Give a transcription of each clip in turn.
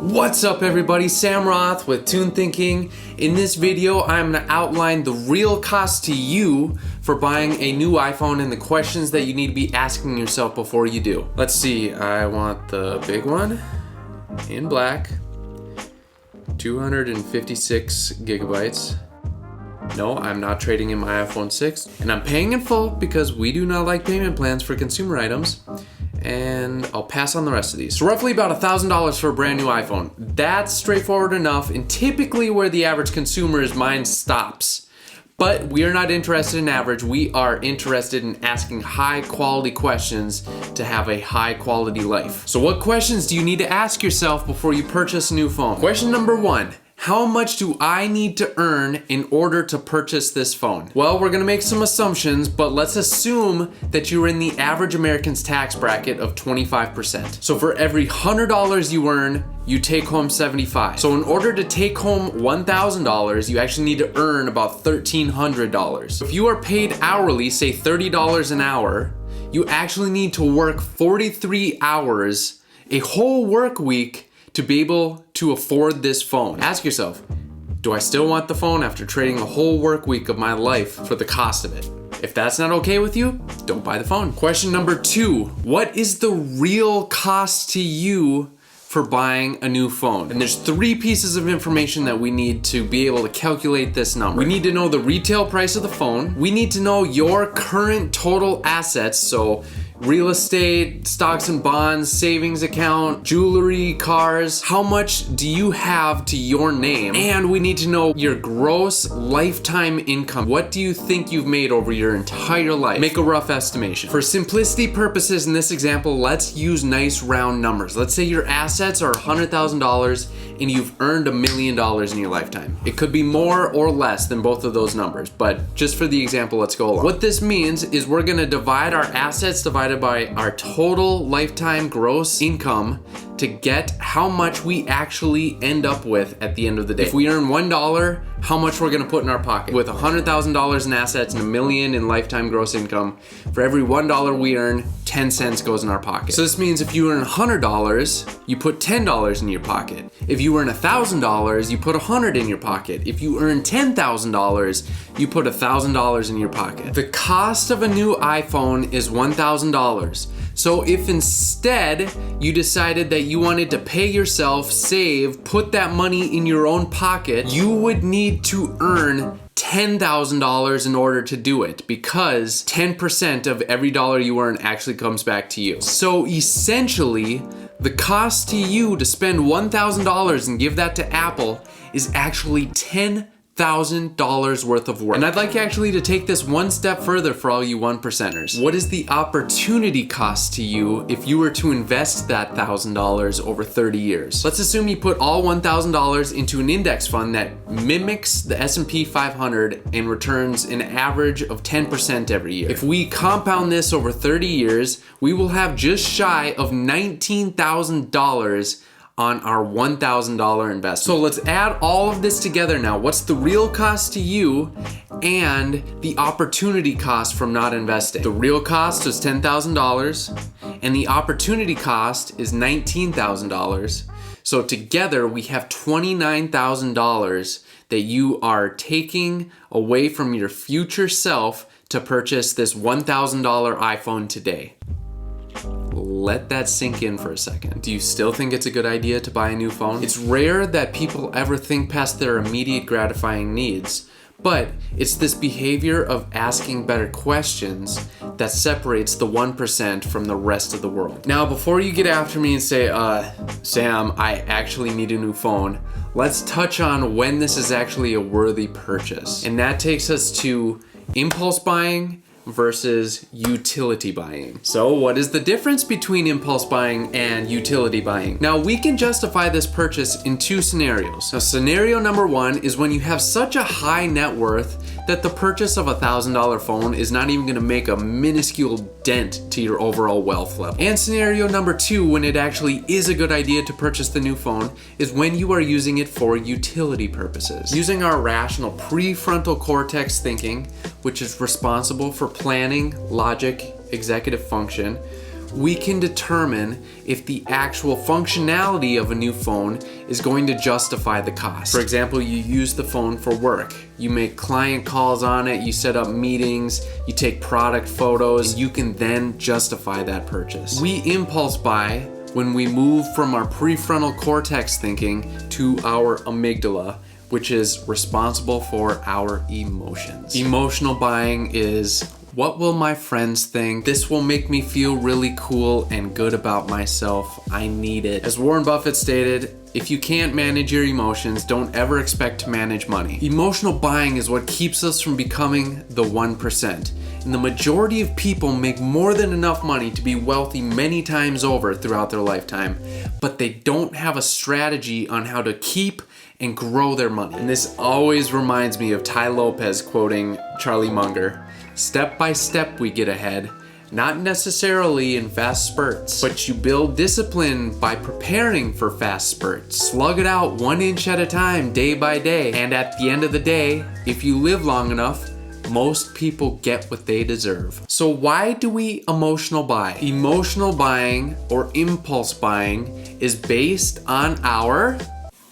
What's up everybody, Sam Roth with Tune Thinking. In this video, I'm going to outline the real cost to you for buying a new iPhone and the questions that you need to be asking yourself before you do. Let's see, I want the big one in black, 256 gigabytes. No, I'm not trading in my iPhone 6, and I'm paying in full because we do not like payment plans for consumer items. And I'll pass on the rest of these. So roughly about $1,000 for a brand new iPhone. That's straightforward enough and typically where the average consumer's mind stops. But we are not interested in average, we are interested in asking high quality questions to have a high quality life. So what questions do you need to ask yourself before you purchase a new phone? Question number one. How much do I need to earn in order to purchase this phone? Well, we're gonna make some assumptions, but let's assume that you're in the average American's tax bracket of 25%. So for every $100 you earn, you take home $75. So in order to take home $1,000, you actually need to earn about $1,300. If you are paid hourly, say $30 an hour, you actually need to work 43 hours, a whole work week, to be able to afford this phone. Ask yourself, do I still want the phone after trading a whole work week of my life for the cost of it? If that's not okay with you, don't buy the phone. Question number two, what is the real cost to you for buying a new phone? And there's three pieces of information that we need to be able to calculate this number. We need to know the retail price of the phone. We need to know your current total assets, so real estate, stocks and bonds, savings account, jewelry, cars. How much do you have to your name? And we need to know your gross lifetime income. What do you think you've made over your entire life? Make a rough estimation. For simplicity purposes in this example, let's use nice round numbers. Let's say your assets are $100,000 and you've earned $1 million in your lifetime. It could be more or less than both of those numbers, but just for the example, let's go along. What this means is we're gonna divide our assets divided by our total lifetime gross income to get how much we actually end up with at the end of the day. If we earn $1, how much we're gonna put in our pocket. With $100,000 in assets and $1 million in lifetime gross income, for every $1 we earn, 10 cents goes in our pocket. So this means if you earn $100, you put $10 in your pocket. If you earn $1,000, you put $100 in your pocket. If you earn $10,000, you put $1,000 in your pocket. The cost of a new iPhone is $1,000. So if instead you decided that you wanted to pay yourself, save, put that money in your own pocket, you would need to earn $10,000 in order to do it, because 10% of every dollar you earn actually comes back to you. So essentially, the cost to you to spend $1,000 and give that to Apple is actually $10,000 worth of work. And I'd like actually to take this one step further for all you 1%ers. What is the opportunity cost to you if you were to invest that $1,000 over 30 years? Let's assume you put all $1,000 into an index fund that mimics the S&P 500 and returns an average of 10% every year. If we compound this over 30 years, we will have just shy of $19,000 on our $1,000 investment. So let's add all of this together now. What's the real cost to you and the opportunity cost from not investing? The real cost is $10,000 and the opportunity cost is $19,000. So together we have $29,000 that you are taking away from your future self to purchase this $1,000 iPhone today. Let that sink in for a second. Do you still think it's a good idea to buy a new phone? It's rare that people ever think past their immediate gratifying needs, but it's this behavior of asking better questions that separates the 1% from the rest of the world. Now, before you get after me and say, Sam, I actually need a new phone, let's touch on when this is actually a worthy purchase. And that takes us to impulse buying versus utility buying. So what is the difference between impulse buying and utility buying? Now we can justify this purchase in two scenarios. Now scenario number one is when you have such a high net worth that the purchase of a $1,000 phone is not even gonna make a minuscule dent to your overall wealth level. And scenario number two, when it actually is a good idea to purchase the new phone, is when you are using it for utility purposes. Using our rational prefrontal cortex thinking, which is responsible for planning, logic, executive function, we can determine if the actual functionality of a new phone is going to justify the cost. For example, you use the phone for work. You make client calls on it, you set up meetings, you take product photos, you can then justify that purchase. We impulse buy when we move from our prefrontal cortex thinking to our amygdala, which is responsible for our emotions. Emotional buying is, what will my friends think? This will make me feel really cool and good about myself. I need it. As Warren Buffett stated, if you can't manage your emotions, don't ever expect to manage money. Emotional buying is what keeps us from becoming the 1%. And the majority of people make more than enough money to be wealthy many times over throughout their lifetime, but they don't have a strategy on how to keep and grow their money. And this always reminds me of Ty Lopez quoting Charlie Munger. Step by step we get ahead, not necessarily in fast spurts, but you build discipline by preparing for fast spurts. Slug it out 1 inch at a time, day by day. And at the end of the day, if you live long enough, most people get what they deserve. So why do we emotional buy? Emotional buying or impulse buying is based on our,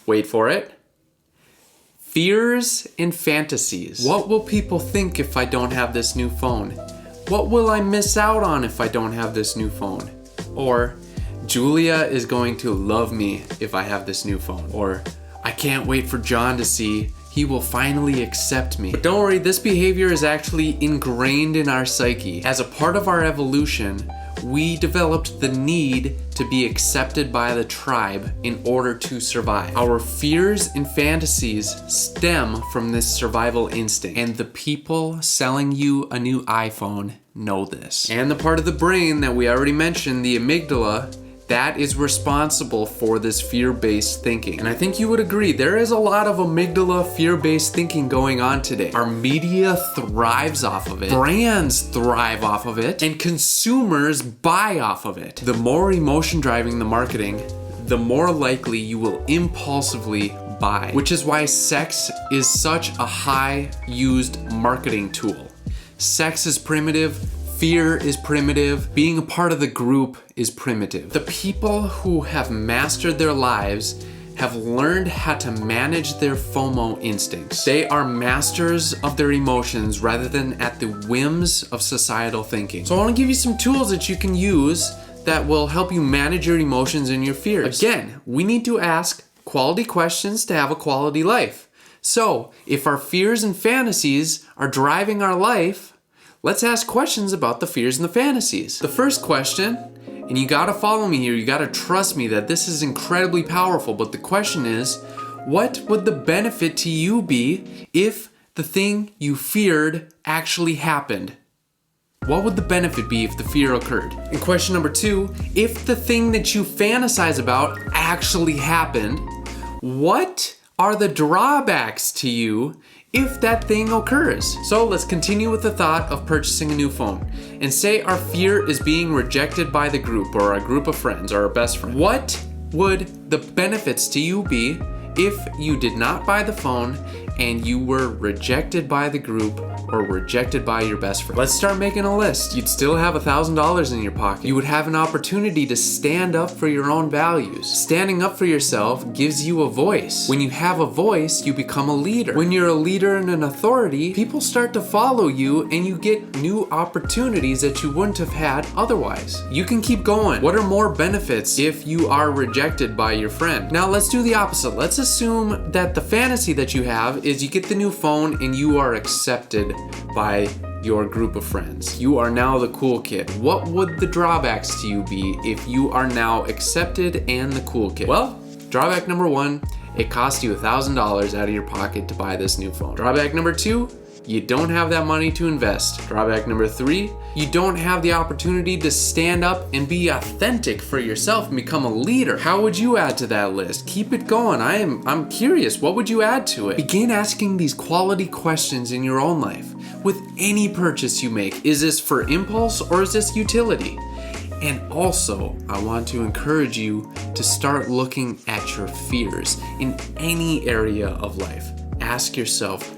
wait for it, fears and fantasies. What will people think if I don't have this new phone? What will I miss out on if I don't have this new phone? Or, Julia is going to love me if I have this new phone. Or, I can't wait for John to see, he will finally accept me. But don't worry, this behavior is actually ingrained in our psyche. As a part of our evolution, we developed the need to be accepted by the tribe in order to survive. Our fears and fantasies stem from this survival instinct, and the people selling you a new iPhone know this. And the part of the brain that we already mentioned, the amygdala, that is responsible for this fear-based thinking. And I think you would agree, there is a lot of amygdala fear-based thinking going on today. Our media thrives off of it, brands thrive off of it, and consumers buy off of it. The more emotion driving the marketing, the more likely you will impulsively buy, which is why sex is such a high-used marketing tool. Sex is primitive, fear is primitive, being a part of the group is primitive. The people who have mastered their lives have learned how to manage their FOMO instincts. They are masters of their emotions rather than at the whims of societal thinking. So I want to give you some tools that you can use that will help you manage your emotions and your fears. Again, we need to ask quality questions to have a quality life. So if our fears and fantasies are driving our life, let's ask questions about the fears and the fantasies. The first question, and you gotta follow me here, you gotta trust me that this is incredibly powerful, but the question is, what would the benefit to you be if the thing you feared actually happened? What would the benefit be if the fear occurred? And question number 2, if the thing that you fantasize about actually happened, what are the drawbacks to you if that thing occurs? So let's continue with the thought of purchasing a new phone. And say our fear is being rejected by the group or a group of friends or a best friend. What would the benefits to you be if you did not buy the phone and you were rejected by the group or rejected by your best friend? Let's start making a list. You'd still have $1,000 in your pocket. You would have an opportunity to stand up for your own values. Standing up for yourself gives you a voice. When you have a voice, you become a leader. When you're a leader and an authority, people start to follow you and you get new opportunities that you wouldn't have had otherwise. You can keep going. What are more benefits if you are rejected by your friend? Now let's do the opposite. Let's assume that the fantasy that you have is you get the new phone and you are accepted by your group of friends. You are now the cool kid. What would the drawbacks to you be if you are now accepted and the cool kid? Well, drawback number 1, it costs you $1,000 out of your pocket to buy this new phone. Drawback number 2, you don't have that money to invest. Drawback number 3, you don't have the opportunity to stand up and be authentic for yourself and become a leader. How would you add to that list? Keep it going. I'm curious. What would you add to it? Begin asking these quality questions in your own life with any purchase you make. Is this for impulse or is this utility? And also, I want to encourage you to start looking at your fears in any area of life. Ask yourself,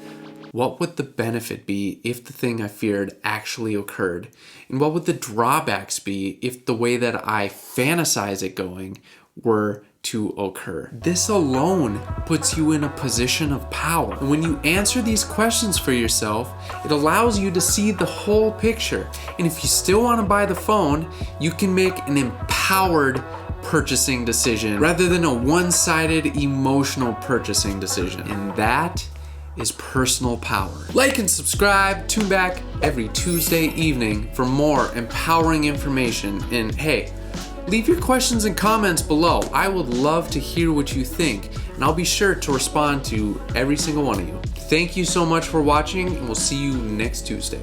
What would the benefit be if the thing I feared actually occurred? And what would the drawbacks be if the way that I fantasize it going were to occur? This alone puts you in a position of power. And when you answer these questions for yourself, it allows you to see the whole picture. And if you still want to buy the phone, you can make an empowered purchasing decision rather than a one-sided emotional purchasing decision. And that is personal power. Like and subscribe. Tune back every Tuesday evening for more empowering information. And hey, leave your questions and comments below. I would love to hear what you think, and I'll be sure to respond to every single one of you. Thank you so much for watching, and we'll see you next Tuesday.